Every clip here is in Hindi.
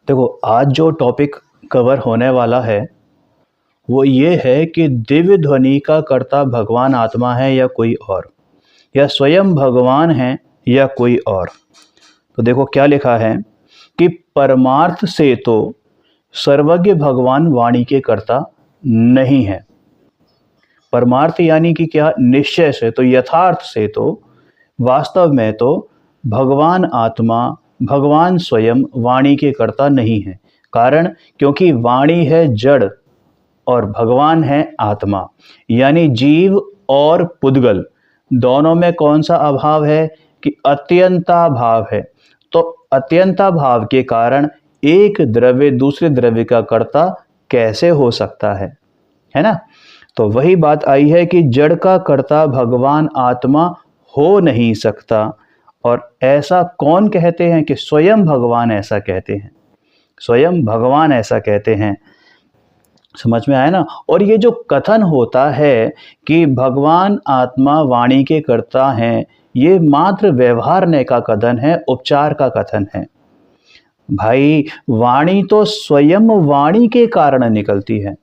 देखो, आज जो टॉपिक कवर होने वाला है वो ये है कि दिव्य ध्वनि का कर्ता भगवान आत्मा है या कोई और, या स्वयं भगवान है या कोई और। तो देखो क्या लिखा है कि परमार्थ से तो सर्वज्ञ भगवान वाणी के कर्ता नहीं है। परमार्थ यानी कि क्या, निश्चय से तो, यथार्थ से तो, वास्तव में तो भगवान आत्मा, भगवान स्वयं वाणी के कर्ता नहीं है। कारण, क्योंकि वाणी है जड़ और भगवान है आत्मा, यानी जीव और पुद्गल दोनों में कौन सा अभाव है कि अत्यंता भाव है। तो अत्यंता भाव के कारण एक द्रव्य दूसरे द्रव्य का कर्ता कैसे हो सकता है ना। तो वही बात आई है कि जड़ का कर्ता भगवान आत्मा हो नहीं सकता। और ऐसा कौन कहते हैं कि स्वयं भगवान ऐसा कहते हैं, स्वयं भगवान ऐसा कहते हैं। समझ में आया ना। और ये जो कथन होता है कि भगवान आत्मा वाणी के कर्ता हैं, ये मात्र व्यवहारने का कथन है, उपचार का कथन है। भाई, वाणी तो स्वयं वाणी के कारण निकलती है,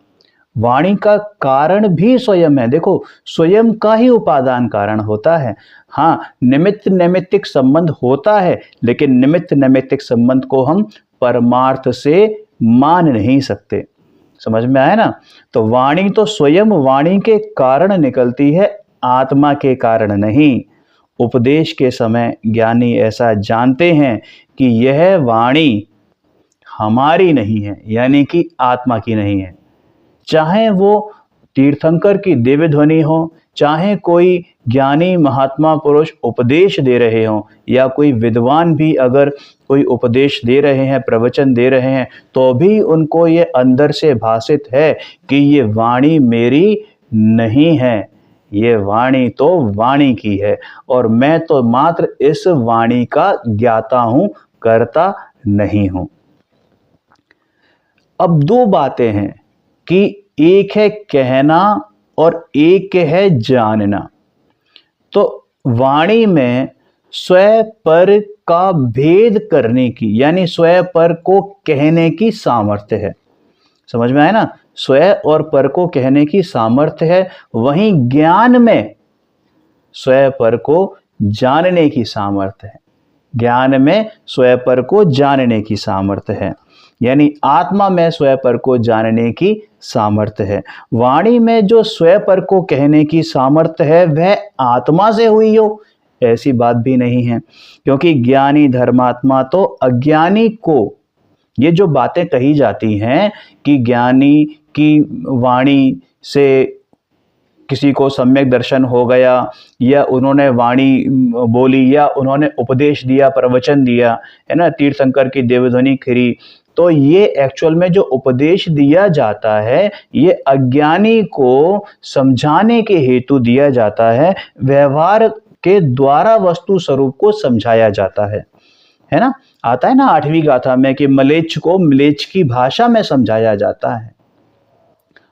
वाणी का कारण भी स्वयं है। देखो, स्वयं का ही उपादान कारण होता है। हाँ, निमित्त नैमित्तिक संबंध होता है, लेकिन निमित्त नैमित्तिक संबंध को हम परमार्थ से मान नहीं सकते। समझ में आया ना। तो वाणी तो स्वयं वाणी के कारण निकलती है, आत्मा के कारण नहीं। उपदेश के समय ज्ञानी ऐसा जानते हैं कि यह वाणी हमारी नहीं है, यानी कि आत्मा की नहीं है। चाहे वो तीर्थंकर की दिव्य ध्वनि हो, चाहे कोई ज्ञानी महात्मा पुरुष उपदेश दे रहे हों, या कोई विद्वान भी अगर कोई उपदेश दे रहे हैं, प्रवचन दे रहे हैं, तो भी उनको ये अंदर से भासित है कि ये वाणी मेरी नहीं है, ये वाणी तो वाणी की है, और मैं तो मात्र इस वाणी का ज्ञाता हूं, करता नहीं हूं। अब दो बातें हैं कि एक है कहना और एक है जानना। तो वाणी में स्वयं पर का भेद करने की, यानी स्वयं पर को कहने की सामर्थ्य है। समझ में आया ना। स्वयं और पर को कहने की सामर्थ्य है। वहीं ज्ञान में स्वयं पर को जानने की सामर्थ्य है, ज्ञान में स्वयं पर को जानने की सामर्थ्य है, यानी आत्मा में स्वयं पर को जानने की सामर्थ्य है। वाणी में जो स्वयं पर को कहने की सामर्थ्य है वह आत्मा से हुई हो, ऐसी बात भी नहीं है। क्योंकि ज्ञानी धर्मात्मा तो अज्ञानी को, ये जो बातें कही जाती हैं कि ज्ञानी की वाणी से किसी को सम्यक दर्शन हो गया, या उन्होंने वाणी बोली, या उन्होंने उपदेश दिया, प्रवचन दिया, है ना, तीर्थंकर की देवध्वनि खिरी, तो ये एक्चुअल में जो उपदेश दिया जाता है ये अज्ञानी को समझाने के हेतु दिया जाता है, व्यवहार के द्वारा वस्तु स्वरूप को समझाया जाता है ना। आता है ना 8वीं गाथा में कि मलेच्छ को मलेच्छ की भाषा में समझाया जाता है।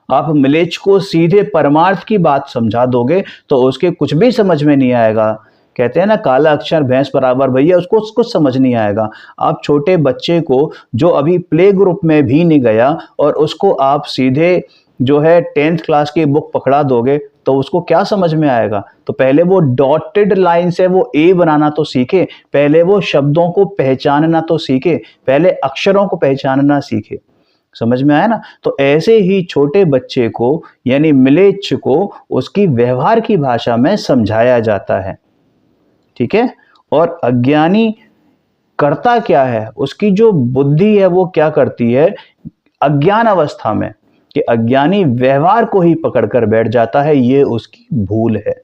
आप मलेच्छ को सीधे परमार्थ की बात समझा दोगे तो उसके कुछ भी समझ में नहीं आएगा। कहते हैं ना, काला अक्षर भैंस बराबर, भैया उसको कुछ समझ नहीं आएगा। आप छोटे बच्चे को जो अभी प्ले ग्रुप में भी नहीं गया और उसको आप सीधे जो है 10th क्लास की बुक पकड़ा दोगे तो उसको क्या समझ में आएगा। तो पहले वो डॉटेड लाइन से वो ए बनाना तो सीखे, पहले वो शब्दों को पहचानना तो सीखे, पहले अक्षरों को पहचानना सीखे। समझ में आया ना। तो ऐसे ही छोटे बच्चे को, यानी मलेच्छ को, उसकी व्यवहार की भाषा में समझाया जाता है। ठीक है। और अज्ञानी करता क्या है, उसकी जो बुद्धि है वो क्या करती है अज्ञान अवस्था में, कि अज्ञानी व्यवहार को ही पकड़कर बैठ जाता है। ये उसकी भूल है।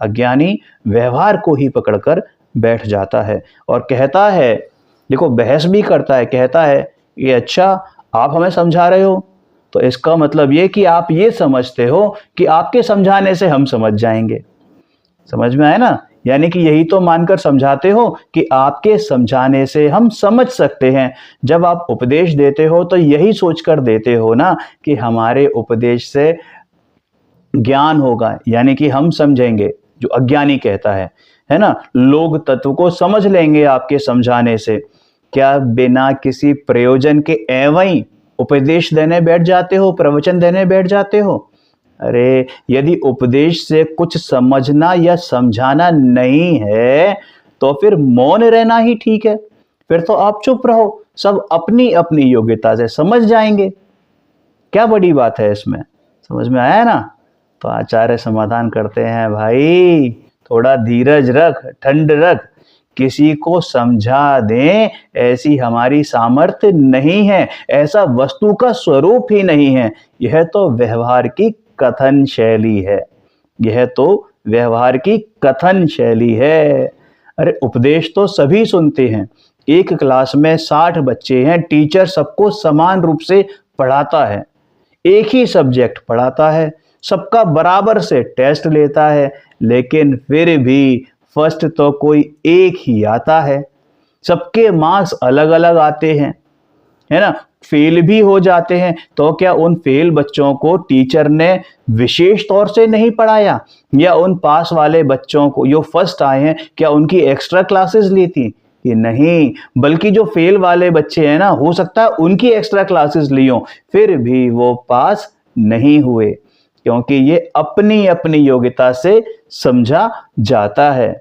अज्ञानी व्यवहार को ही पकड़कर बैठ जाता है और कहता है, देखो बहस भी करता है, कहता है ये अच्छा आप हमें समझा रहे हो, तो इसका मतलब ये कि आप ये समझते हो कि आपके समझाने से हम समझ जाएंगे। समझ में आया ना। यानी कि यही तो मानकर समझाते हो कि आपके समझाने से हम समझ सकते हैं। जब आप उपदेश देते हो तो यही सोचकर देते हो ना कि हमारे उपदेश से ज्ञान होगा, यानी कि हम समझेंगे। जो अज्ञानी कहता है ना, लोग तत्व को समझ लेंगे आपके समझाने से। क्या बिना किसी प्रयोजन के एवं ही उपदेश देने बैठ जाते हो, प्रवचन देने बैठ जाते हो? अरे यदि उपदेश से कुछ समझना या समझाना नहीं है तो फिर मौन रहना ही ठीक है। फिर तो आप चुप रहो, सब अपनी अपनी योग्यता से समझ जाएंगे। क्या बड़ी बात है इसमें? समझ में आया ना? तो आचार्य समाधान करते हैं, भाई थोड़ा धीरज रख, ठंड रख, किसी को समझा दें ऐसी हमारी सामर्थ्य नहीं है, ऐसा वस्तु का स्वरूप ही नहीं है। यह तो व्यवहार की कथन शैली है, यह तो व्यवहार की कथन शैली है। अरे उपदेश तो सभी सुनते हैं। एक क्लास में 60 बच्चे हैं, टीचर सबको समान रूप से पढ़ाता है, एक ही सब्जेक्ट पढ़ाता है, सबका बराबर से टेस्ट लेता है, लेकिन फिर भी फर्स्ट तो कोई एक ही आता है। सबके मार्क्स अलग अलग आते हैं, है ना? फेल भी हो जाते हैं। तो क्या उन फेल बच्चों को टीचर ने विशेष तौर से नहीं पढ़ाया, या उन पास वाले बच्चों को जो फर्स्ट आए हैं क्या उनकी एक्स्ट्रा क्लासेस ली थी? कि नहीं, बल्कि जो फेल वाले बच्चे हैं ना, हो सकता है उनकी एक्स्ट्रा क्लासेस ली हो, फिर भी वो पास नहीं हुए, क्योंकि ये अपनी अपनी योग्यता से समझा जाता है।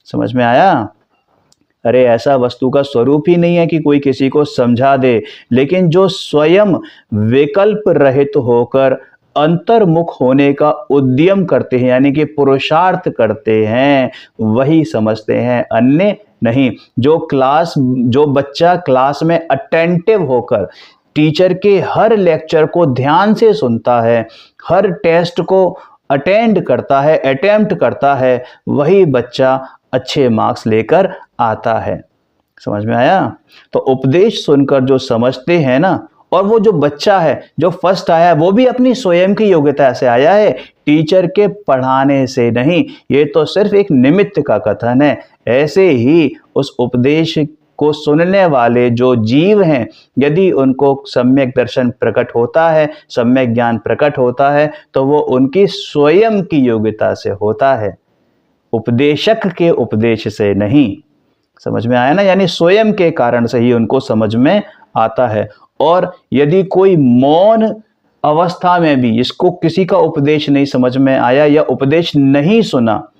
समझ में आया? अरे ऐसा वस्तु का स्वरूप ही नहीं है कि कोई किसी को समझा दे, लेकिन जो स्वयं विकल्प रहित होकर अंतर्मुख होने का उद्यम करते हैं, यानी कि पुरुषार्थ करते हैं, वही समझते हैं, अन्य नहीं। जो बच्चा क्लास में अटेंटिव होकर टीचर के हर लेक्चर को ध्यान से सुनता है, हर टेस्ट को अटेंड करता है, अटेम्प्ट करता है, वही बच्चा अच्छे मार्क्स लेकर आता है। समझ में आया? तो उपदेश सुनकर जो समझते हैं ना, और वो जो बच्चा है जो फर्स्ट आया है, वो भी अपनी स्वयं की योग्यता से आया है, टीचर के पढ़ाने से नहीं। ये तो सिर्फ एक निमित्त का कथन है। ऐसे ही उस उपदेश को सुनने वाले जो जीव हैं, यदि उनको सम्यक दर्शन प्रकट होता है, सम्यक ज्ञान प्रकट होता है, तो वो उनकी स्वयं की योग्यता से होता है, उपदेशक के उपदेश से नहीं। समझ में आया ना? यानी स्वयं के कारण से ही उनको समझ में आता है। और यदि कोई मौन अवस्था में भी इसको किसी का उपदेश नहीं समझ में आया या उपदेश नहीं सुना,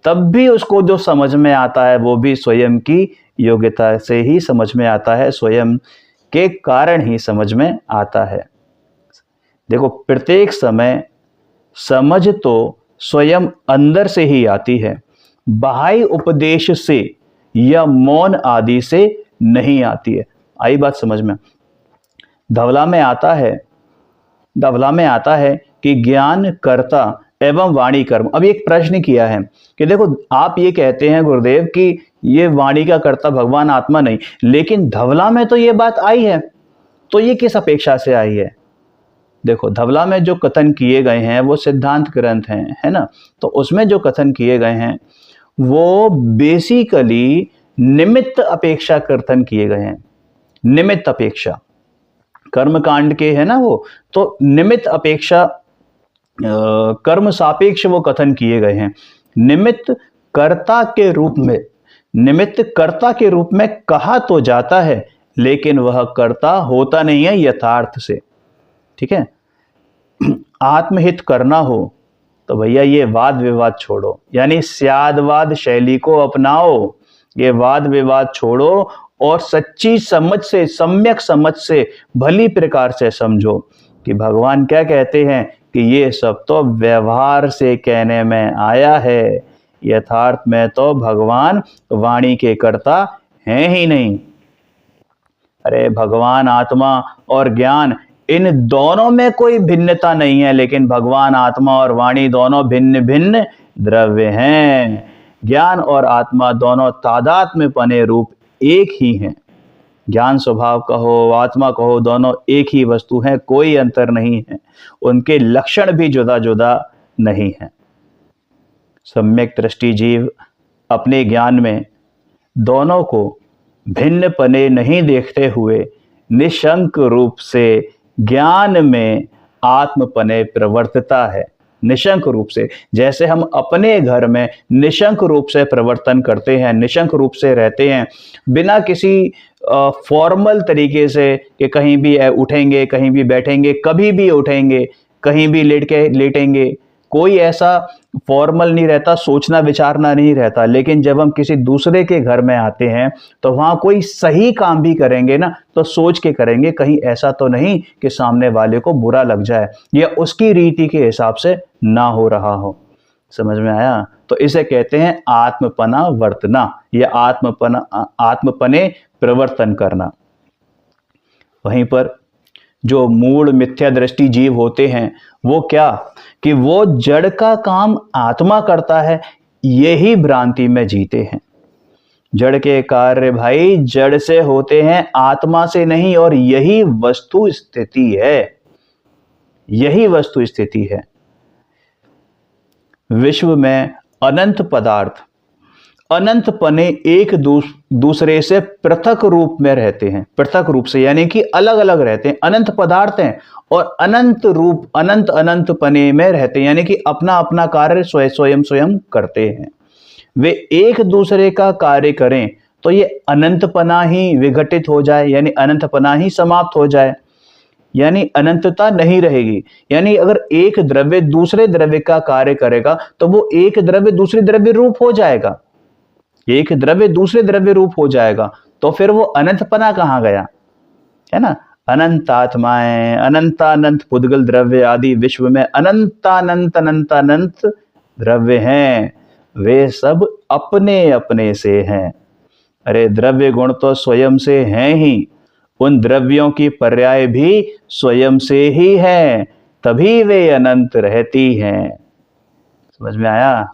तब भी उसको जो समझ में आता है वो भी स्वयं की योग्यता से ही समझ में आता है, स्वयं के कारण ही समझ में आता है। देखो, प्रत्येक समय समझ तो स्वयं अंदर से ही आती है, बाह्य उपदेश से या मौन आदि से नहीं आती है। आई बात समझ में? धवला में आता है कि ज्ञान कर्ता एवं वाणी कर्म। अब एक प्रश्न किया है कि देखो, आप ये कहते हैं गुरुदेव कि ये वाणी का कर्ता भगवान आत्मा नहीं, लेकिन धवला में तो ये बात आई है, तो ये किस अपेक्षा से आई है? देखो, धवला में जो कथन किए गए हैं वो सिद्धांत ग्रंथ हैं, है ना? तो उसमें जो कथन किए गए हैं वो बेसिकली निमित्त अपेक्षा कथन किए गए हैं। निमित्त अपेक्षा कर्म कांड के है ना वो, तो निमित्त अपेक्षा कर्म सापेक्ष वो कथन किए गए हैं। निमित्त कर्ता के रूप में कहा तो जाता है, लेकिन वह कर्ता होता नहीं है यथार्थ से। ठीक है? आत्महित करना हो तो भैया ये वाद विवाद छोड़ो, यानी स्यादवाद शैली को अपनाओ। ये वाद विवाद छोड़ो और सच्ची समझ से, सम्यक समझ से, भली प्रकार से समझो कि भगवान क्या कहते हैं कि ये सब तो व्यवहार से कहने में आया है, यथार्थ में तो भगवान वाणी के कर्ता हैं ही नहीं। अरे भगवान आत्मा और ज्ञान, इन दोनों में कोई भिन्नता नहीं है, लेकिन भगवान आत्मा और वाणी दोनों भिन्न भिन्न द्रव्य हैं। ज्ञान और आत्मा दोनों तादात्म्यपने रूप एक ही हैं। ज्ञान स्वभाव कहो, आत्मा कहो, दोनों एक ही वस्तु हैं, कोई अंतर नहीं है। उनके लक्षण भी जुदा जुदा नहीं है। सम्यक दृष्टि जीव अपने ज्ञान में दोनों को भिन्न पने नहीं देखते हुए निशंक रूप से ज्ञान में आत्मपने प्रवर्तता है। निशंक रूप से, जैसे हम अपने घर में निशंक रूप से प्रवर्तन करते हैं, निशंक रूप से रहते हैं, बिना किसी फॉर्मल तरीके से कि कहीं भी उठेंगे, कहीं भी बैठेंगे, कभी भी उठेंगे, कहीं भी लेटेंगे, कोई ऐसा फॉर्मल नहीं रहता, सोचना विचारना नहीं रहता। लेकिन जब हम किसी दूसरे के घर में आते हैं तो वहां कोई सही काम भी करेंगे ना तो सोच के करेंगे, कहीं ऐसा तो नहीं कि सामने वाले को बुरा लग जाए या उसकी रीति के हिसाब से ना हो रहा हो। समझ में आया? तो इसे कहते हैं आत्मपना वर्तना या आत्मपने प्रवर्तन करना। वहीं पर जो मूल मिथ्या दृष्टि जीव होते हैं वो क्या, कि वो जड़ का काम आत्मा करता है, यही भ्रांति में जीते हैं। जड़ के कार्य भाई जड़ से होते हैं, आत्मा से नहीं, और यही वस्तु स्थिति है, यही वस्तु स्थिति है। विश्व में अनंत पदार्थ अनंत पने एक दूसरे से पृथक रूप में रहते हैं, पृथक रूप से यानी कि अलग अलग रहते हैं। अनंत पदार्थ हैं और अनंत रूप अनंत पने में रहते हैं, यानी कि अपना अपना कार्य स्वयं करते हैं। वे एक दूसरे का कार्य करें तो ये अनंतपना ही विघटित हो जाए, यानी अनंतपना ही समाप्त हो जाए, यानी अनंतता नहीं रहेगी। यानी अगर एक द्रव्य दूसरे द्रव्य का कार्य करेगा तो वो एक द्रव्य दूसरे द्रव्य रूप हो जाएगा, एक द्रव्य दूसरे द्रव्य रूप हो जाएगा, तो फिर वो अनंतपना कहां गया, है ना? अनंत आत्माएं, अनंतानंत पुद्गल द्रव्य आदि विश्व में अनंतानंत द्रव्य हैं, वे सब अपने अपने से हैं। अरे द्रव्य गुण तो स्वयं से हैं ही, उन द्रव्यों की पर्याय भी स्वयं से ही है, तभी वे अनंत रहती हैं। समझ में आया?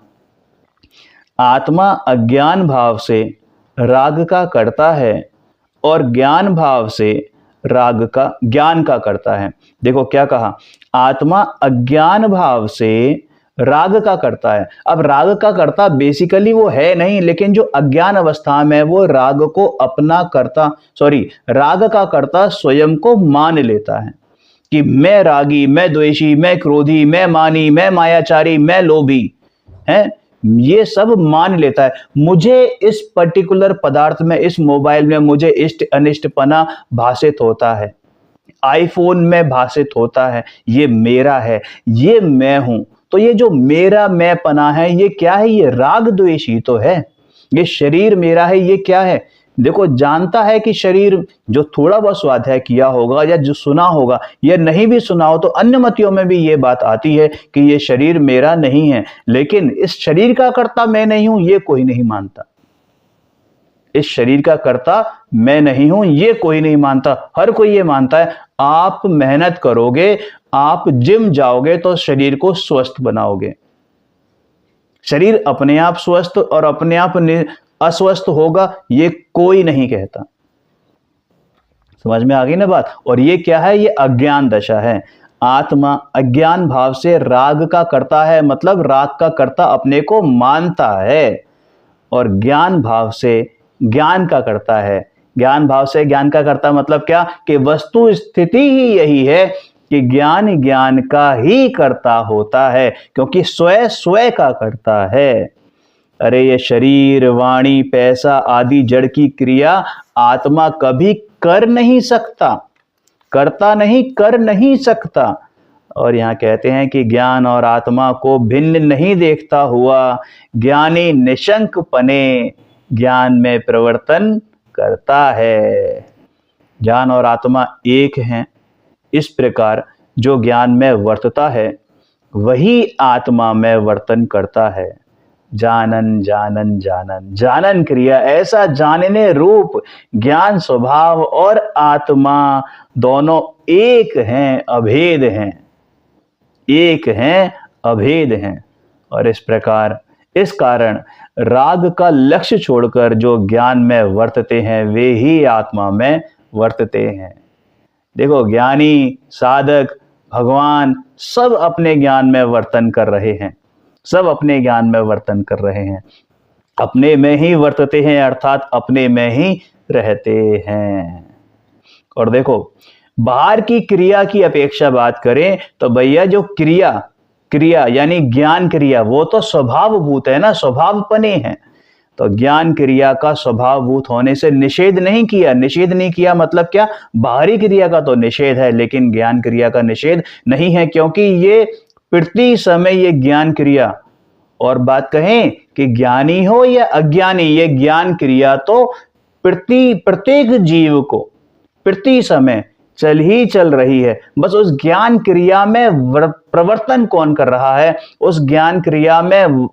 आत्मा अज्ञान भाव से राग का करता है और ज्ञान भाव से ज्ञान का करता है। देखो क्या कहा, आत्मा अज्ञान भाव से राग का करता है। अब राग का करता बेसिकली वो है नहीं, लेकिन जो अज्ञान अवस्था में वो राग को अपना करता, राग का करता स्वयं को मान लेता है कि मैं रागी, मैं द्वेषी, मैं क्रोधी, मैं मानी, मैं मायाचारी, मैं लोभी है, ये सब मान लेता है। मुझे इस पर्टिकुलर पदार्थ में, इस मोबाइल में मुझे इष्ट अनिष्टपना भाषित होता है, आईफोन में भाषित होता है, ये मेरा है, ये मैं हूं। तो ये जो मेरा मैं पना है ये क्या है? ये राग द्वेषी तो है। ये शरीर मेरा है, ये क्या है? देखो जानता है कि शरीर, जो थोड़ा बहुत स्वाध्याय किया होगा या जो सुना होगा या नहीं भी सुना हो तो अन्य मतियों में भी ये बात आती है कि ये शरीर मेरा नहीं है, लेकिन इस शरीर का कर्ता मैं नहीं हूं ये कोई नहीं मानता। इस शरीर का कर्ता मैं नहीं हूं ये कोई नहीं मानता, हर कोई ये मानता है आप मेहनत करोगे, आप जिम जाओगे तो शरीर को स्वस्थ बनाओगे। शरीर अपने आप स्वस्थ और अपने आप अस्वस्थ होगा ये कोई नहीं कहता। समझ में आ गई ना बात? और ये क्या है? ये अज्ञान दशा है। आत्मा अज्ञान भाव से राग का करता है, मतलब राग का कर्ता अपने को मानता है, और ज्ञान भाव से ज्ञान का करता है। ज्ञान भाव से ज्ञान का करता मतलब क्या? कि वस्तु स्थिति ही यही है कि ज्ञान ज्ञान का ही करता होता है, क्योंकि स्वयं का करता है। अरे ये शरीर, वाणी, पैसा आदि जड़ की क्रिया आत्मा कभी कर नहीं सकता, करता नहीं, कर नहीं सकता। और यहाँ कहते हैं कि ज्ञान और आत्मा को भिन्न नहीं देखता हुआ ज्ञानी निशंक पने ज्ञान में प्रवर्तन करता है। ज्ञान और आत्मा एक हैं। इस प्रकार जो ज्ञान में वर्तता है वही आत्मा में वर्तन करता है। जानन जानन जानन, जानन क्रिया, ऐसा जानने रूप ज्ञान स्वभाव और आत्मा दोनों एक हैं, अभेद हैं, एक हैं, अभेद हैं। और इस प्रकार, इस कारण राग का लक्ष्य छोड़कर जो ज्ञान में वर्तते हैं वे ही आत्मा में वर्तते हैं। देखो ज्ञानी, साधक, भगवान सब अपने ज्ञान में वर्तन कर रहे हैं, सब अपने ज्ञान में वर्तन कर रहे हैं, अपने में ही वर्तते हैं, अर्थात अपने में ही रहते हैं। और देखो बाहर की क्रिया की अपेक्षा बात करें तो भैया जो क्रिया यानी ज्ञान क्रिया वो तो स्वभावभूत है ना, स्वभावपने है। तो ज्ञान क्रिया का स्वभावभूत होने से निषेध नहीं किया। निषेध नहीं किया मतलब क्या, बाहरी क्रिया का तो निषेध है लेकिन ज्ञान क्रिया का निषेध नहीं है, क्योंकि ये प्रति समय ये ज्ञान क्रिया, और बात कहें कि ज्ञानी हो या अज्ञानी, ये ज्ञान क्रिया तो प्रत्येक जीव को प्रति समय चल ही चल रही है। बस उस ज्ञान क्रिया में प्रवर्तन कौन कर रहा है, उस ज्ञान क्रिया में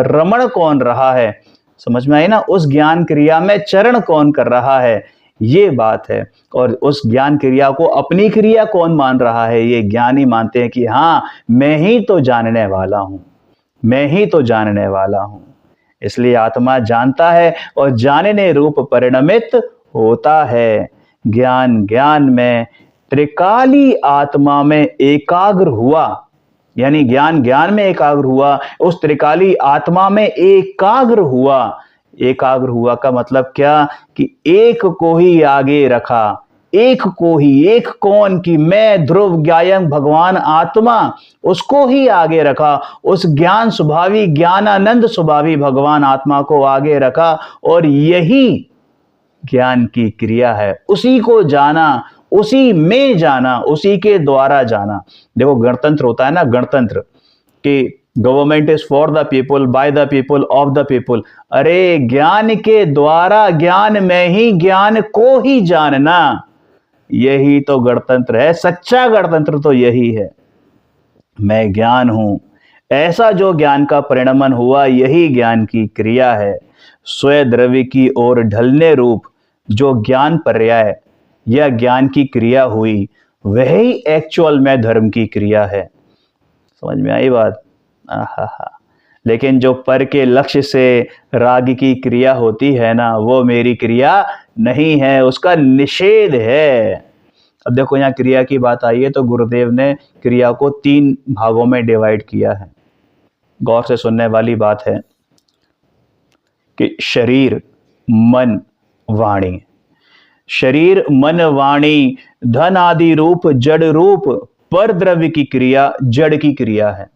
रमण कौन रहा है, समझ में आई ना, उस ज्ञान क्रिया में चरण कौन कर रहा है, ये बात है। और उस ज्ञान क्रिया को अपनी क्रिया कौन मान रहा है, ये ज्ञानी मानते हैं कि हाँ मैं ही तो जानने वाला हूं, मैं ही तो जानने वाला हूं। इसलिए आत्मा जानता है और जानने रूप परिणमित होता है। ज्ञान ज्ञान में त्रिकाली आत्मा में एकाग्र हुआ, यानी ज्ञान ज्ञान में एकाग्र हुआ, उस त्रिकाली आत्मा में एकाग्र हुआ। एकाग्र हुआ का मतलब क्या, कि एक को ही आगे रखा, एक को ही, एक कौन की, मैं ध्रुव ज्ञायम भगवान आत्मा, उसको ही आगे रखा, उस ज्ञान स्वभावी ज्ञानानंद स्वभावी भगवान आत्मा को आगे रखा, और यही ज्ञान की क्रिया है। उसी को जाना, उसी में जाना, उसी के द्वारा जाना। देखो गणतंत्र होता है ना, गणतंत्र, कि government is for the people, by the people, of the people. अरे ज्ञान के द्वारा, ज्ञान में ही ज्ञान को ही जानना, यही तो गणतंत्र है। सच्चा गणतंत्र तो यही है, मैं ज्ञान हूं, ऐसा जो ज्ञान का परिणमन हुआ, यही ज्ञान की क्रिया है। स्वद्रव्य की ओर ढलने रूप जो ज्ञान पर्याय या ज्ञान की क्रिया हुई, वही एक्चुअल में धर्म की क्रिया है। समझ में आई बात? आहा। लेकिन जो पर के लक्ष्य से राग की क्रिया होती है ना, वो मेरी क्रिया नहीं है, उसका निषेध है। अब देखो यहाँ क्रिया की बात आई है तो गुरुदेव ने क्रिया को 3 भागों में डिवाइड किया है। गौर से सुनने वाली बात है कि शरीर, मन, वाणी। शरीर, मन, वाणी धन आदि रूप जड़ रूप पर द्रव्य की क्रिया जड़ की क्रिया है।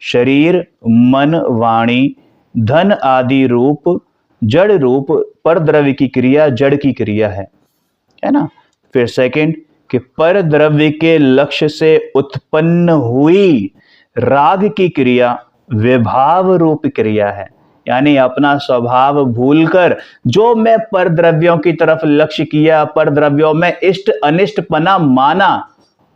शरीर, मन, वाणी धन आदि रूप जड़ रूप पर द्रव्य की क्रिया जड़ की क्रिया है ना। फिर सेकंड, कि पर द्रव्य के लक्ष्य से उत्पन्न हुई राग की क्रिया विभाव रूप क्रिया है, यानी अपना स्वभाव भूलकर जो मैं पर द्रव्यों की तरफ लक्ष्य किया, पर द्रव्यों में इष्ट अनिष्टपना माना,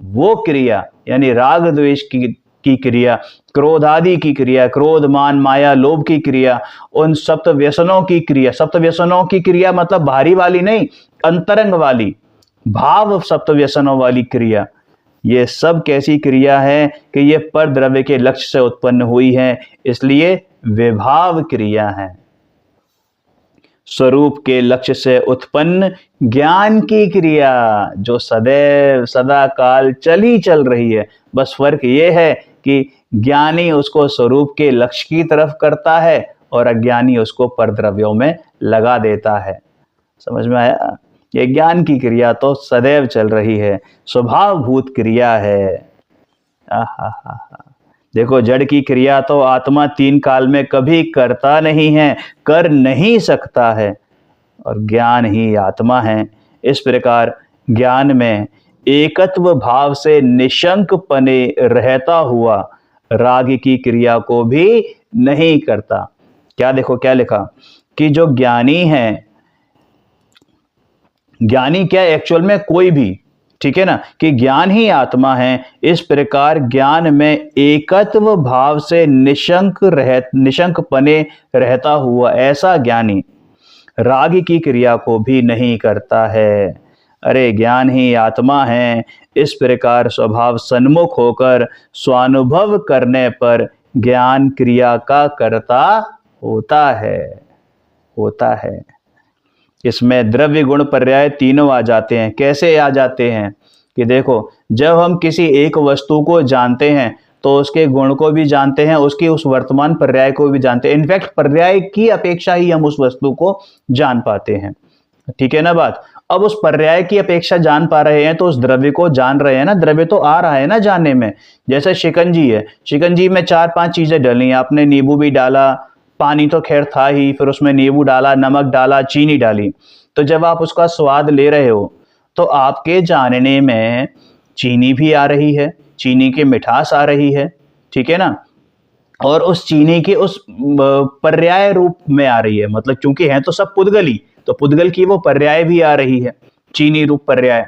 वो क्रिया यानी राग द्वेष की क्रिया, क्रोध आदि की क्रिया, क्रोध मान माया लोभ की क्रिया, उन सप्त व्यसनों की क्रिया। सप्त व्यसनों की क्रिया मतलब बाहरी वाली नहीं, अंतरंग वाली, भाव सप्त व्यसनों वाली क्रिया। ये सब कैसी क्रिया है कि ये पर द्रव्य के लक्ष्य से उत्पन्न हुई है, इसलिए विभाव क्रिया है। स्वरूप के लक्ष्य से उत्पन्न ज्ञान की क्रिया जो सदैव सदा काल चल रही है। बस फर्क ये है कि ज्ञानी उसको स्वरूप के लक्ष्य की तरफ करता है और अज्ञानी उसको पर द्रव्यों में लगा देता है। समझ में आया? ये ज्ञान की क्रिया तो सदैव चल रही है, स्वभावभूत क्रिया है। आहा। देखो जड़ की क्रिया तो आत्मा 3 काल में कभी करता नहीं है, कर नहीं सकता है, और ज्ञान ही आत्मा है। इस प्रकार ज्ञान में एकत्व भाव से निशंक पने रहता हुआ राग की क्रिया को भी नहीं करता। क्या देखो क्या लिखा कि जो ज्ञानी है, ज्ञानी क्या एक्चुअल में कोई भी, ठीक है ना, कि ज्ञान ही आत्मा है। इस प्रकार ज्ञान में एकत्व भाव से निशंक पने रहता हुआ ऐसा ज्ञानी राग की क्रिया को भी नहीं करता है। अरे ज्ञान ही आत्मा है। इस प्रकार स्वभाव सन्मुख होकर स्वानुभव करने पर ज्ञान क्रिया का कर्ता होता है। इसमें द्रव्य गुण पर्याय तीनों आ जाते हैं। कैसे आ जाते हैं कि देखो, जब हम किसी एक वस्तु को जानते हैं तो उसके गुण को भी जानते हैं, उसकी उस वर्तमान पर्याय को भी जानते हैं। इनफैक्ट पर्याय की अपेक्षा ही हम उस वस्तु को जान पाते हैं, ठीक है ना बात। अब उस पर्याय की अपेक्षा जान पा रहे हैं तो उस द्रव्य को जान रहे हैं ना, द्रव्य तो आ रहा है ना जानने में। जैसे शिकंजी है, शिकंजी में 4-5 चीजें डली, आपने नींबू भी डाला, पानी तो खैर था ही, फिर उसमें नींबू डाला, नमक डाला, चीनी डाली, तो जब आप उसका स्वाद ले रहे हो तो आपके जानने में चीनी भी आ रही है, चीनी की मिठास आ रही है, ठीक है ना। और उस चीनी के उस पर्याय रूप में आ रही है, मतलब क्योंकि है तो सब पुद्गली, तो पुद्गल की वो पर्याय भी आ रही है, चीनी रूप पर्याय,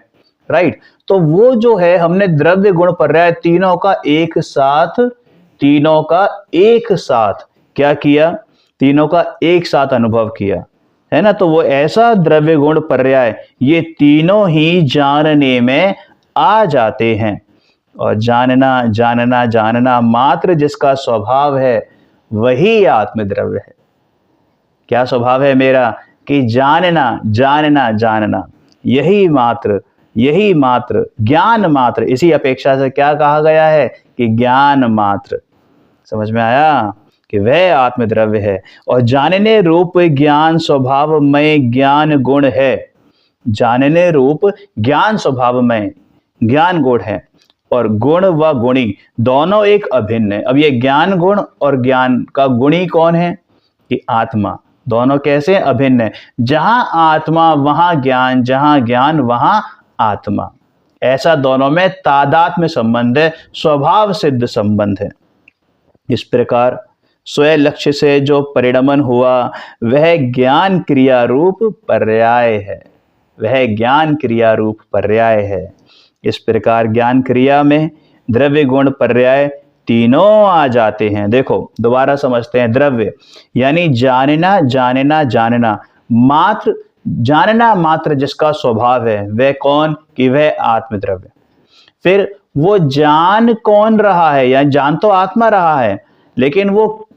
राइट। तो वो जो है हमने द्रव्य गुण पर्याय तीनों का एक साथ क्या किया, तीनों का एक साथ अनुभव किया, है ना। तो वो ऐसा द्रव्य गुण पर्याय ये तीनों ही जानने में आ जाते हैं। और जानना जानना जानना मात्र जिसका स्वभाव है वही आत्मद्रव्य है। क्या स्वभाव है मेरा? कि जानना जानना जानना, यही मात्र ज्ञान मात्र, इसी अपेक्षा से क्या कहा गया है कि ज्ञान मात्र। समझ में आया कि वह आत्मद्रव्य है। और जानने रूप ज्ञान स्वभावमय ज्ञान गुण है, जानने रूप ज्ञान स्वभावमय ज्ञान गुण है। और गुण व गुणी दोनों एक अभिन्न है। अब ये ज्ञान गुण और ज्ञान का गुणी कौन है? कि आत्मा। दोनों कैसे अभिन्न है? जहां आत्मा वहां ज्ञान, जहां ज्ञान वहां आत्मा, ऐसा दोनों में तादात्म्य संबंध है, स्वभाव सिद्ध संबंध है। इस प्रकार स्वयं लक्ष्य से जो परिणमन हुआ वह ज्ञान क्रिया रूप पर्याय है, वह ज्ञान क्रिया रूप पर्याय है। इस प्रकार ज्ञान क्रिया में द्रव्य गुण पर्याय तीनों आ जाते हैं। देखो दोबारा समझते हैं। द्रव्य यानी जानना जानना जानना मात्र, जानना मात्र जिसका स्वभाव है वह कौन? कि वह आत्मद्रव्य। फिर वो जान कौन रहा है? या जान तो आत्मा रहा है, लेकिन वो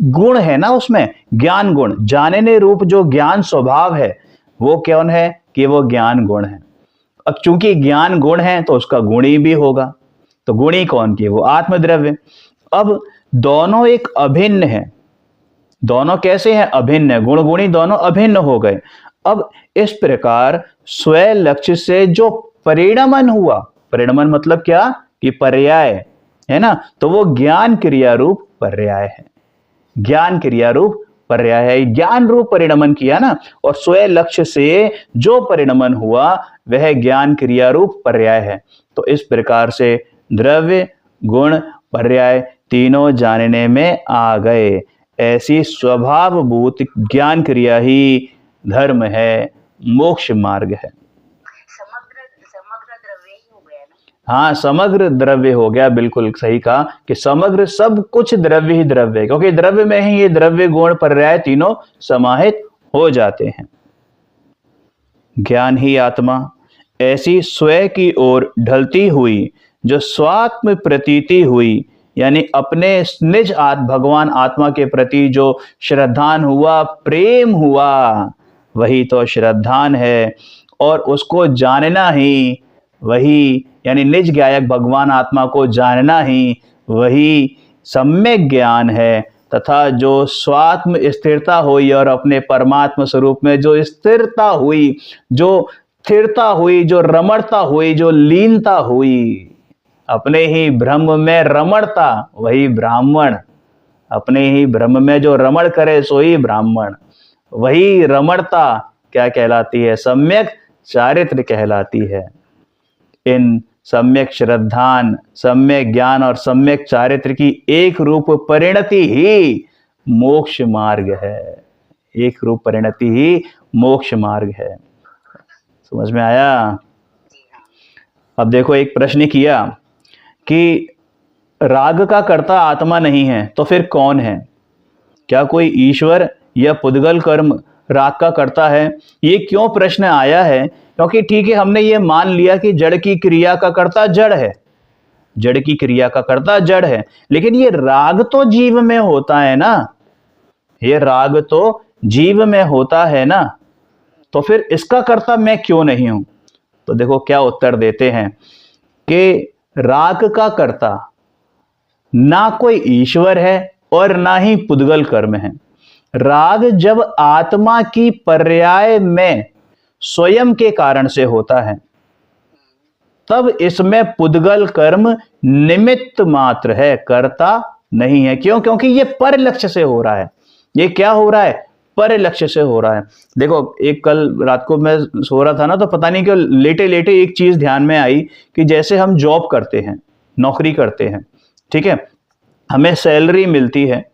गुण है ना उसमें, ज्ञान गुण, जानने रूप जो ज्ञान स्वभाव है वो कौन है? कि वो ज्ञान गुण है। अब चूंकि ज्ञान गुण है तो उसका गुणी भी होगा, तो गुणी कौन? की वो आत्मद्रव्य। अब दोनों एक अभिन्न है, दोनों कैसे हैं? अभिन्न है, गुण गुणी दोनों अभिन्न हो गए। अब इस प्रकार स्वयं लक्ष्य से जो परिणमन हुआ, परिणमन मतलब क्या? कि पर्याय, है ना। तो वो ज्ञान क्रिया रूप पर्याय है, ज्ञान क्रिया रूप पर्याय है। ज्ञान रूप परिणमन किया ना, और स्वयं लक्ष्य से जो परिणमन हुआ वह ज्ञान क्रिया रूप पर्याय है। तो इस प्रकार से द्रव्य गुण पर्याय तीनों जानने में आ गए। ऐसी स्वभावभूत ज्ञान क्रिया ही धर्म है, मोक्ष मार्ग है। समग्र द्रव्य ही हो गया ना? हाँ, समग्र द्रव्य हो गया, बिल्कुल सही कहा कि समग्र सब कुछ द्रव्य ही द्रव्य है, क्योंकि द्रव्य में ही ये द्रव्य गुण पर्याय तीनों समाहित हो जाते हैं। ज्ञान ही आत्मा ऐसी स्वयं की ओर ढलती हुई जो स्वात्म प्रतीति हुई, यानी अपने निज भगवान आत्मा के प्रति जो श्रद्धान हुआ, प्रेम हुआ, वही तो श्रद्धान है। और उसको जानना ही वही, यानी निज ज्ञायक भगवान आत्मा को जानना ही वही सम्यक ज्ञान है। तथा जो स्वात्म स्थिरता हुई और अपने परमात्मा स्वरूप में जो स्थिरता हुई, जो स्थिरता हुई, जो रमणता हुई, जो लीनता हुई, अपने ही ब्रह्म में रमणता, वही ब्राह्मण। अपने ही ब्रह्म में जो रमण करे सोई ब्राह्मण। वही रमणता क्या कहलाती है? सम्यक चारित्र कहलाती है। इन सम्यक श्रद्धान, सम्यक ज्ञान और सम्यक चारित्र की एक रूप परिणति ही मोक्ष मार्ग है। एक रूप परिणति ही मोक्ष मार्ग है। समझ में आया? अब देखो, एक प्रश्न किया कि राग का कर्ता आत्मा नहीं है तो फिर कौन है? क्या कोई ईश्वर या पुद्गल कर्म राग का कर्ता है? ये क्यों प्रश्न आया है? क्योंकि ठीक है, हमने ये मान लिया कि जड़ की क्रिया का कर्ता जड़ है, जड़ की क्रिया का कर्ता जड़ है, लेकिन ये राग तो जीव में होता है ना, ये राग तो जीव में होता है ना, तो फिर इसका कर्ता मैं क्यों नहीं हूं? तो देखो क्या उत्तर देते हैं कि राग का कर्ता ना कोई ईश्वर है और ना ही पुद्गल कर्म है। राग जब आत्मा की पर्याय में स्वयं के कारण से होता है तब इसमें पुद्गल कर्म निमित्त मात्र है, कर्ता नहीं है। क्यों? क्योंकि ये पर लक्ष्य से हो रहा है, ये क्या हो रहा है? पर लक्ष्य से हो रहा है। देखो, एक कल रात को मैं सो रहा था ना, तो पता नहीं क्यों लेटे लेटे एक चीज ध्यान में आई कि जैसे हम जॉब करते हैं, नौकरी करते हैं, ठीक है, हमें सैलरी मिलती है,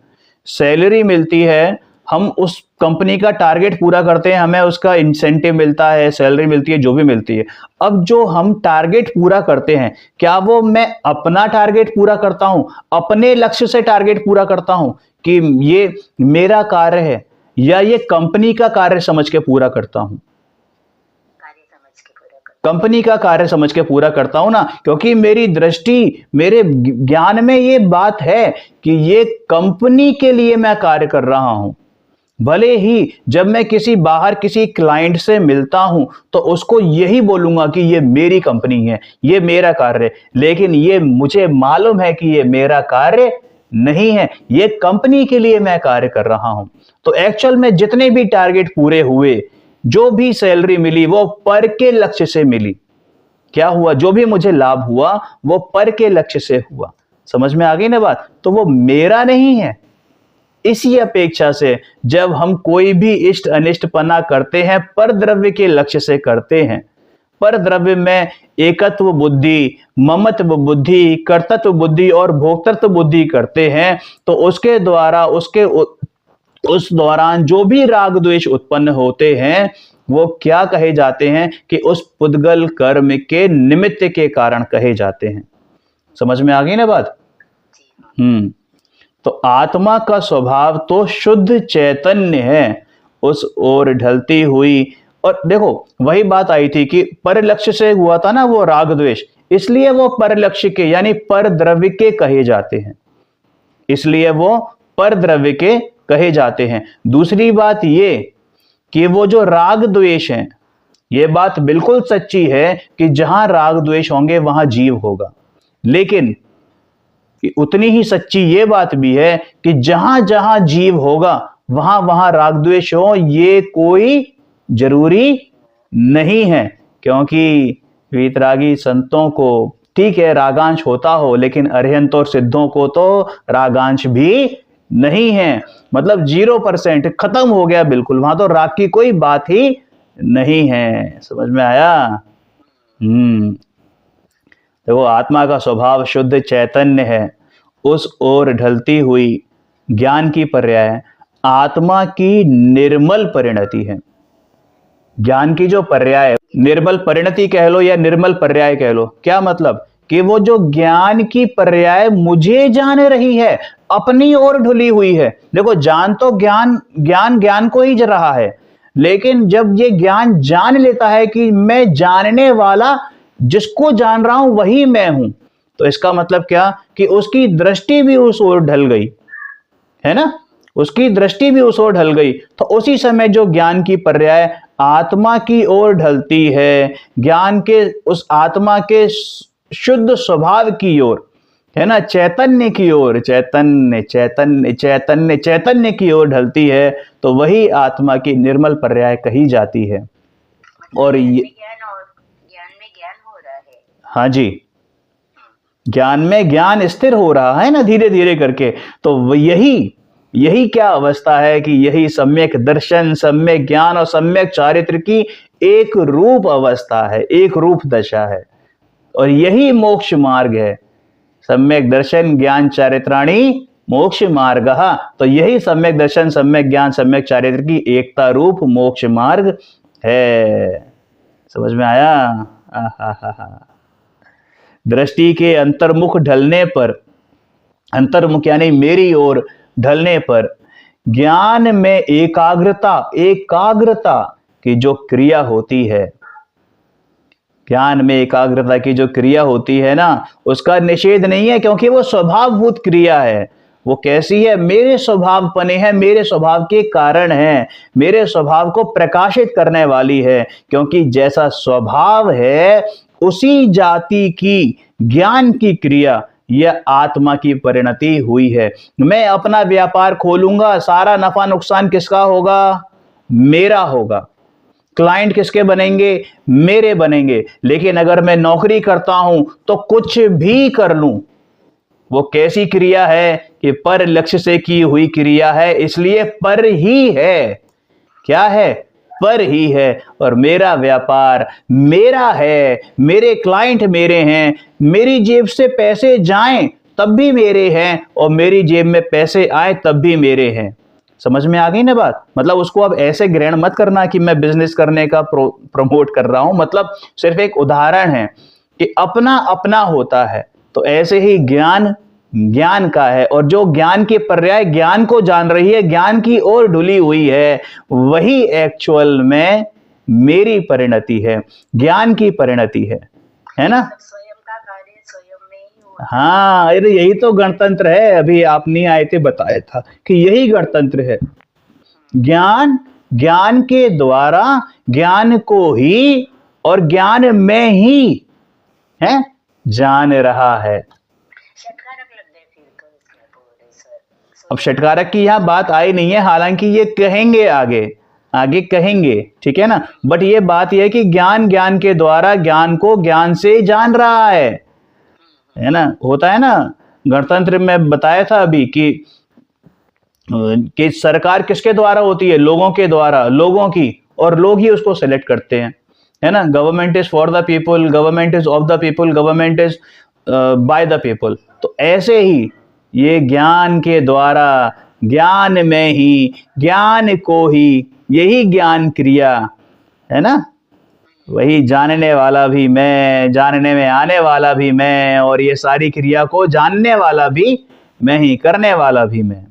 सैलरी मिलती है, हम उस कंपनी का टारगेट पूरा करते हैं, हमें उसका इंसेंटिव मिलता है, सैलरी मिलती है, जो भी मिलती है। अब जो हम टारगेट पूरा करते हैं, क्या वो मैं अपना टारगेट पूरा करता हूं, अपने लक्ष्य से टारगेट पूरा करता हूं कि ये मेरा कार्य है, या ये कंपनी का कार्य समझ के पूरा करता हूं? कार्य समझ के पूरा कर। कंपनी का कार्य समझ के पूरा करता हूं ना, क्योंकि मेरी दृष्टि, मेरे ज्ञान में ये बात है कि ये कंपनी के लिए मैं कार्य कर रहा हूं। भले ही जब मैं किसी बाहर किसी क्लाइंट से मिलता हूं तो उसको यही बोलूंगा कि ये मेरी कंपनी है, ये मेरा कार्य है, लेकिन ये मुझे मालूम है कि ये मेरा कार्य नहीं है, ये कंपनी के लिए मैं कार्य कर रहा हूं। तो एक्चुअल में जितने भी टारगेट पूरे हुए, जो भी सैलरी मिली, वो पर के लक्ष्य से मिली। क्या हुआ? जो भी मुझे लाभ हुआ वो पर के लक्ष्य से हुआ। समझ में आ गई ना बात? तो वो मेरा नहीं है। इसी अपेक्षा से जब हम कोई भी इष्ट अनिष्टपना करते हैं, पर द्रव्य के लक्ष्य से करते हैं, पर द्रव्य में एकत्व बुद्धि, ममत्व बुद्धि, कर्तृत्व बुद्धि और भोक्तृत्व बुद्धि करते हैं, तो उसके द्वारा उस दौरान जो भी राग द्वेष उत्पन्न होते हैं, वो क्या कहे जाते हैं? कि उस पुद्गल कर्म के निमित्त के कारण कहे जाते हैं। समझ में आ गई ना बात? तो आत्मा का स्वभाव तो शुद्ध चैतन्य है, उस ओर ढलती हुई। और देखो, वही बात आई थी कि पर लक्ष्य से हुआ था ना वो राग द्वेष, इसलिए वो पर लक्ष्य के यानी पर द्रव्य के कहे जाते हैं, इसलिए वो पर द्रव्य के कहे जाते हैं। दूसरी बात ये कि वो जो राग द्वेष है, ये बात बिल्कुल सच्ची है कि जहां राग द्वेष होंगे वहां जीव होगा, लेकिन कि उतनी ही सच्ची ये बात भी है कि जहां जहां जीव होगा वहां वहां राग द्वेष हो, ये कोई जरूरी नहीं है। क्योंकि वीतरागी संतों को ठीक है रागांश होता हो, लेकिन अरिहंत और सिद्धों को तो रागांश भी नहीं है, मतलब 0%, खत्म हो गया बिल्कुल, वहां तो राग की कोई बात ही नहीं है। समझ में आया? देखो, आत्मा का स्वभाव शुद्ध चैतन्य है, उस ओर ढलती हुई ज्ञान की पर्याय आत्मा की निर्मल परिणति है। ज्ञान की जो पर्याय, निर्मल परिणति कह लो या निर्मल पर्याय कह लो, क्या मतलब? कि वो जो ज्ञान की पर्याय मुझे जान रही है, अपनी ओर ढुली हुई है। देखो, जान तो ज्ञान को ही रहा है, लेकिन जब ये ज्ञान जान लेता है कि मैं जानने वाला जिसको जान रहा हूं वही मैं हूं, तो इसका मतलब क्या? कि उसकी दृष्टि भी उस ओर ढल गई है ना, उसकी दृष्टि भी उस ओर ढल गई। तो उसी समय जो ज्ञान की पर्याय आत्मा की ओर ढलती है, ज्ञान के उस आत्मा के शुद्ध स्वभाव की ओर, है ना, चैतन्य की ओर, चैतन्य चैतन्य चैतन्य चैतन्य की ओर ढलती है, तो वही आत्मा की निर्मल पर्याय कही जाती है। और ये ज्ञान में ज्ञान हो रहा है। हाँ जी, ज्ञान में ज्ञान स्थिर हो रहा है ना, धीरे धीरे करके। तो यही क्या अवस्था है कि यही सम्यक दर्शन, सम्यक ज्ञान और सम्यक चारित्र की एक रूप अवस्था है, एक रूप दशा है, और यही मोक्ष मार्ग है। सम्यक दर्शन ज्ञान चारित्राणि मोक्ष मार्ग। तो यही सम्यक दर्शन, सम्यक ज्ञान, सम्यक चारित्र की एकता रूप मोक्ष मार्ग है। समझ में आया? दृष्टि के अंतर्मुख ढलने पर, अंतर्मुख यानी मेरी ओर ढलने पर, ज्ञान में एकाग्रता की जो क्रिया होती है, ज्ञान में एकाग्रता की जो क्रिया होती है ना, उसका निषेध नहीं है, क्योंकि वो स्वभावभूत क्रिया है। वो कैसी है? मेरे स्वभाव बने हैं, मेरे स्वभाव के कारण है, मेरे स्वभाव को प्रकाशित करने वाली है। क्योंकि जैसा स्वभाव है उसी जाति की ज्ञान की क्रिया यह आत्मा की परिणति हुई है। मैं अपना व्यापार खोलूंगा, सारा नफा नुकसान किसका होगा? मेरा होगा। क्लाइंट किसके बनेंगे? मेरे बनेंगे। लेकिन अगर मैं नौकरी करता हूं तो कुछ भी कर लूं, वो कैसी क्रिया है कि पर लक्ष्य से की हुई क्रिया है, इसलिए पर ही है। क्या है? पर ही है। और मेरा व्यापार मेरा है, मेरे क्लाइंट मेरे हैं, मेरी जेब से पैसे जाएं तब भी मेरे हैं और मेरी जेब में पैसे आए तब भी मेरे हैं। समझ में आ गई ना बात? मतलब उसको अब ऐसे ग्रहण मत करना कि मैं बिजनेस करने का प्रमोट कर रहा हूं, मतलब सिर्फ एक उदाहरण है कि अपना अपना होता है। तो ऐसे ही ज्ञान ज्ञान का है, और जो ज्ञान के पर्याय ज्ञान को जान रही है, ज्ञान की ओर डुली हुई है, वही एक्चुअल में मेरी परिणति है, ज्ञान की परिणति है ना? स्वयं का कार्य स्वयं में ही हो। हाँ, अरे यही तो गणतंत्र है। अभी आप नहीं आए थे, बताया था कि यही गणतंत्र है। ज्ञान ज्ञान के द्वारा ज्ञान को ही और ज्ञान में ही है जान रहा है। षटकारक लग गए फिर तो इसमें पूरे सर। अब षटकारक की यहाँ बात आई नहीं है, हालांकि ये कहेंगे आगे आगे कहेंगे, ठीक है ना? बट ये बात ये है कि ज्ञान ज्ञान के द्वारा ज्ञान को ज्ञान से जान रहा है ना? होता है ना, गणतंत्र में बताया था अभी कि सरकार किसके द्वारा होती है? लोगों के द्वारा, लोगों की, और लोग ही उसको सेलेक्ट करते हैं, है ना? Government is for the people, government is of the people, government is by the people. तो ऐसे ही ये ज्ञान के द्वारा ज्ञान में ही ज्ञान को ही, यही ज्ञान क्रिया है ना, वही जानने वाला भी मैं, जानने में आने वाला भी मैं, और ये सारी क्रिया को जानने वाला भी मैं ही, करने वाला भी मैं।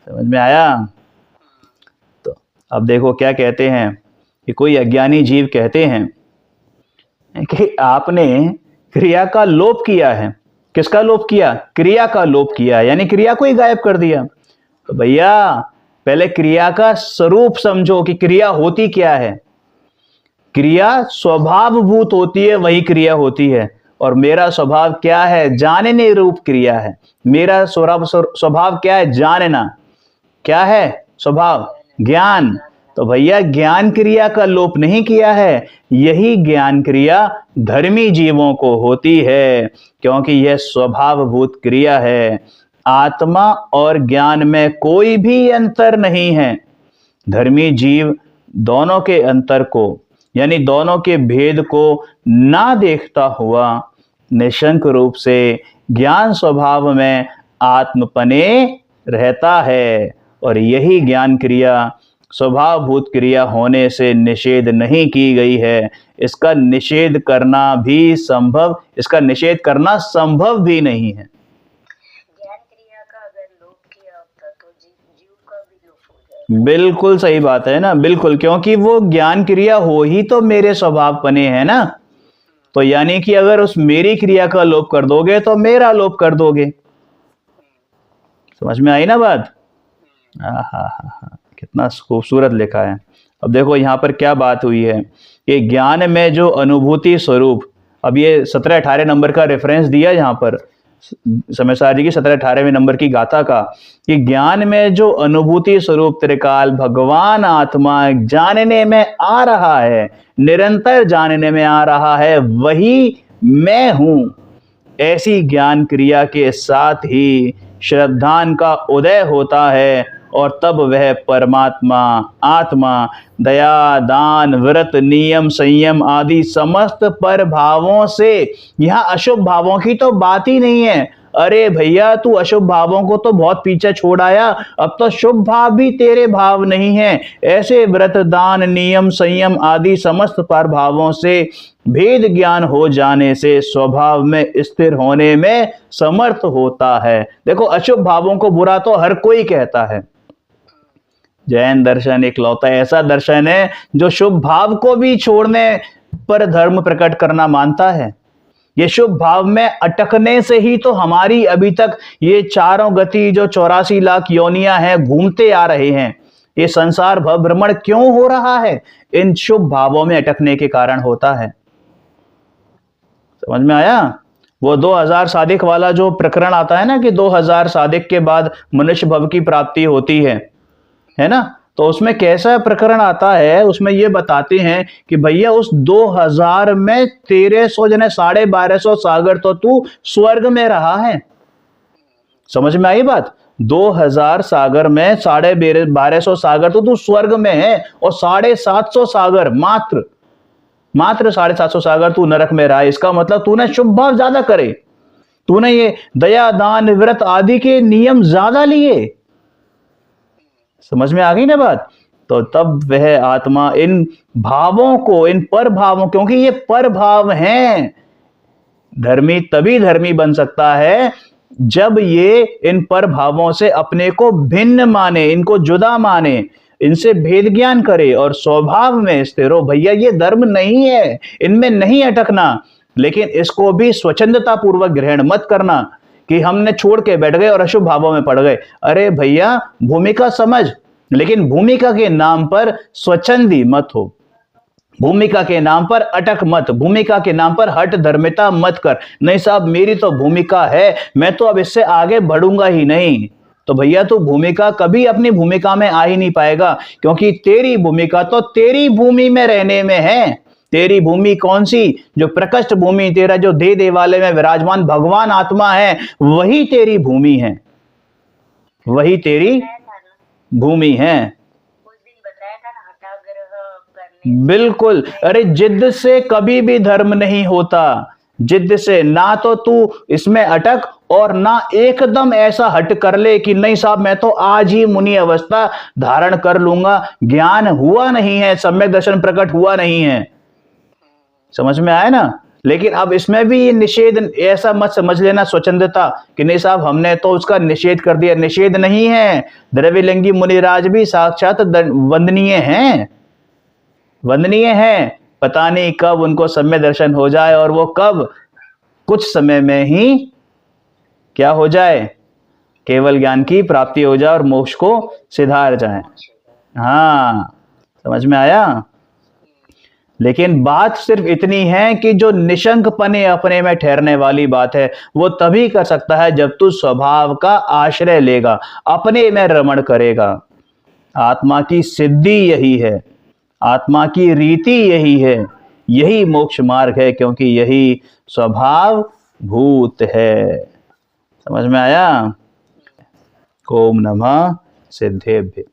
समझ में आया? तो अब देखो क्या कहते हैं कि कोई अज्ञानी जीव कहते हैं कि आपने क्रिया का लोप किया है। किसका लोप किया? क्रिया का लोप किया, यानी क्रिया को ही गायब कर दिया। तो भैया पहले क्रिया का स्वरूप समझो कि क्रिया होती क्या है। क्रिया स्वभावभूत होती है, वही क्रिया होती है। और मेरा स्वभाव क्या है? जानने रूप क्रिया है। मेरा स्वभाव क्या है? जानना। क्या है स्वभाव? ज्ञान। तो भैया ज्ञान क्रिया का लोप नहीं किया है, यही ज्ञान क्रिया धर्मी जीवों को होती है, क्योंकि यह स्वभावभूत क्रिया है। आत्मा और ज्ञान में कोई भी अंतर नहीं है। धर्मी जीव दोनों के अंतर को, यानी दोनों के भेद को ना देखता हुआ निशंक रूप से ज्ञान स्वभाव में आत्मपने रहता है। और यही ज्ञान क्रिया स्वभावभूत क्रिया होने से निषेध नहीं की गई है। इसका निषेध करना भी संभव, इसका निषेध करना संभव भी नहीं है। ज्ञान क्रिया का अगर लोप किया होता तो जीव का भी लोप हो जाएगा। बिल्कुल सही बात है ना, बिल्कुल, क्योंकि वो ज्ञान क्रिया हो ही तो मेरे स्वभाव पने है ना। तो यानी कि अगर उस मेरी क्रिया का लोप कर दोगे तो मेरा लोप कर दोगे। समझ में आई ना बात? हाँ, कितना खूबसूरत लिखा है। अब देखो यहाँ पर क्या बात हुई है कि ज्ञान में जो अनुभूति स्वरूप, अब ये 17-18 नंबर का रेफरेंस दिया यहाँ पर समयसार जी की 17-18वें नंबर की गाथा का, कि ज्ञान में जो अनुभूति स्वरूप त्रिकाल भगवान आत्मा जानने में आ रहा है, निरंतर जानने में आ रहा है, वही मैं हूं। ऐसी ज्ञान क्रिया के साथ ही श्रद्धान का उदय होता है, और तब वह परमात्मा आत्मा दया दान व्रत नियम संयम आदि समस्त पर भावों से, यहाँ अशुभ भावों की तो बात ही नहीं है। अरे भैया तू अशुभ भावों को तो बहुत पीछे छोड़ आया, अब तो शुभ भाव भी तेरे भाव नहीं है। ऐसे व्रत दान नियम संयम आदि समस्त पर भावों से भेद ज्ञान हो जाने से स्वभाव में स्थिर होने में समर्थ होता है। देखो अशुभ भावों को बुरा तो हर कोई कहता है। जैन दर्शन इकलौता ऐसा दर्शन है जो शुभ भाव को भी छोड़ने पर धर्म प्रकट करना मानता है। ये शुभ भाव में अटकने से ही तो हमारी अभी तक ये चारों गति जो 84 लाख योनियां हैं घूमते आ रहे हैं। ये संसार भव भ्रमण क्यों हो रहा है? इन शुभ भावों में अटकने के कारण होता है। समझ में आया? वो 2000 साधिक वाला जो प्रकरण आता है ना कि 2000 साधिक के बाद मनुष्य भव की प्राप्ति होती है ना? तो उसमें कैसा प्रकरण आता है, उसमें ये बताते हैं कि भैया उस 2000 में 1300 जने 1250 सागर तो तू स्वर्ग में रहा है। समझ में आई बात? 2000 सागर में 1250 सागर तो तू स्वर्ग में है, और 750 सागर मात्र 750 सागर तू नरक में रहा है। इसका मतलब तूने शुभ भाव ज्यादा करे, तूने ये दया दान व्रत आदि के नियम ज्यादा लिए। समझ में आ गई ना बात? तो तब वह आत्मा इन भावों को, इन पर भावों, क्योंकि ये पर भाव हैं, धर्मी तभी धर्मी बन सकता है जब ये इन पर भावों से अपने को भिन्न माने, इनको जुदा माने, इनसे भेद ज्ञान करे और स्वभाव में स्थिर हो। भैया ये धर्म नहीं है, इनमें नहीं अटकना, लेकिन इसको भी स्वच्छंदता पूर्वक ग्रहण मत करना कि हमने छोड़ के बैठ गए और अशुभ भावों में पड़ गए। अरे भैया भूमिका समझ, लेकिन भूमिका के नाम पर स्वच्छंदी मत हो, भूमिका के नाम पर अटक मत, भूमिका के नाम पर हट धर्मिता मत कर। नहीं साहब मेरी तो भूमिका है, मैं तो अब इससे आगे बढ़ूंगा ही नहीं। तो भैया तू भूमिका कभी अपनी भूमिका में आ ही नहीं पाएगा, क्योंकि तेरी भूमिका तो तेरी भूमि में रहने में है। तेरी भूमि कौन सी? जो प्रकृष्ट भूमि, तेरा जो देह देवालय में विराजमान भगवान आत्मा है, वही तेरी भूमि है, वही तेरी भूमि है। उस दिन बताया था ना हठाग्रह करने। बिल्कुल। अरे जिद से कभी भी धर्म नहीं होता, जिद से ना तो तू इसमें अटक और ना एकदम ऐसा हट कर ले कि नहीं साहब मैं तो आज ही मुनि अवस्था धारण कर लूंगा। ज्ञान हुआ नहीं है, सम्यक दर्शन प्रकट हुआ नहीं है। समझ में आया ना? लेकिन अब इसमें भी ये निषेध ऐसा मत समझ लेना स्वच्छंदता कि नहीं साहब हमने तो उसका निषेध कर दिया। निषेध नहीं है, द्रव्यलिंगी मुनिराज भी साक्षात वंदनीय हैं, वंदनीय हैं। पता नहीं कब उनको सम्यक दर्शन हो जाए, और वो कब? कुछ समय में ही क्या हो जाए? केवल ज्ञान की प्राप्ति हो जाए और मोक्ष को सिधार जाए। हाँ समझ में आया? लेकिन बात सिर्फ इतनी है कि जो निशंक पने अपने में ठहरने वाली बात है, वो तभी कर सकता है जब तू स्वभाव का आश्रय लेगा, अपने में रमण करेगा। आत्मा की सिद्धि यही है, आत्मा की रीति यही है, यही मोक्ष मार्ग है, क्योंकि यही स्वभाव भूत है। समझ में आया? ओम नमः सिद्धेभ्य।